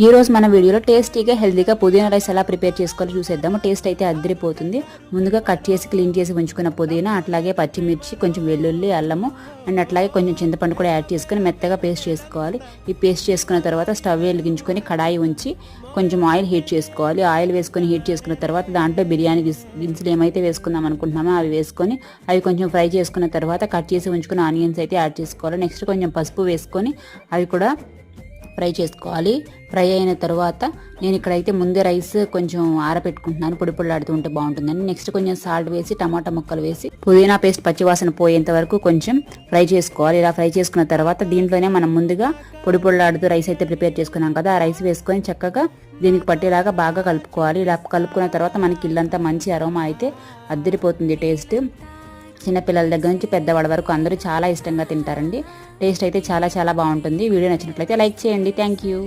ఈ రోజు మన వీడియోలో టేస్టీగా హెల్తీగా పుదీనా రైస్ ఎలా ప్రిపేర్ చేసుకోవాలో చూసేద్దాము. టేస్ట్ అయితే అదిరిపోతుంది. ముందుగా కట్ చేసి క్లీన్ చేసి ఉంచుకున్న పుదీనా, అట్లాగే పచ్చిమిర్చి, కొంచెం వెల్లుల్లి, అల్లము అండ్ అట్లాగే కొంచెం చింతపండు కూడా యాడ్ చేసుకొని మెత్తగా పేస్ట్ చేసుకోవాలి. ఈ పేస్ట్ చేసుకున్న తర్వాత స్టవ్ వెలిగించుకొని కడాయి ఉంచి కొంచెం ఆయిల్ హీట్ చేసుకోవాలి. ఆయిల్ వేసుకొని హీట్ చేసుకున్న తర్వాత దాంట్లో బిర్యానీ దినుసులు ఏమైతే వేసుకుందాం అనుకుంటున్నామో అవి వేసుకొని అవి కొంచెం ఫ్రై చేసుకున్న తర్వాత కట్ చేసి ఉంచుకున్న ఆనియన్స్ అయితే యాడ్ చేసుకోవాలి. నెక్స్ట్ కొంచెం పసుపు వేసుకొని అవి కూడా ఫ్రై చేసుకోవాలి. ఫ్రై అయిన తర్వాత నేను ఇక్కడైతే ముందే రైస్ కొంచెం ఆరబెట్టుకుంటున్నాను, పొడి పొడిలాడుతూ ఉంటే బాగుంటుందని. నెక్స్ట్ కొంచెం సాల్ట్ వేసి టమాటా ముక్కలు వేసి పుదీనా పేస్ట్ పచ్చివాసన పోయేంత వరకు కొంచెం ఫ్రై చేసుకోవాలి. ఇలా ఫ్రై చేసుకున్న తర్వాత దీంట్లోనే మనం ముందుగా పొడి పొడిలాడుతూ రైస్ అయితే ప్రిపేర్ చేసుకున్నాం కదా, ఆ రైస్ వేసుకొని చక్కగా దీనికి పట్టేలాగా బాగా కలుపుకోవాలి. ఇలా కలుపుకున్న తర్వాత మనకి ఇల్లంతా మంచి అరోమా అయితే అద్దరిపోతుంది. టేస్ట్ చిన్నపిల్లల దగ్గర నుంచి పెద్దవాళ్ళ వరకు అందరూ చాలా ఇష్టంగా తింటారండి. టేస్ట్ అయితే చాలా చాలా బాగుంటుంది. వీడియో నచ్చినట్లయితే లైక్ చేయండి. Thank you.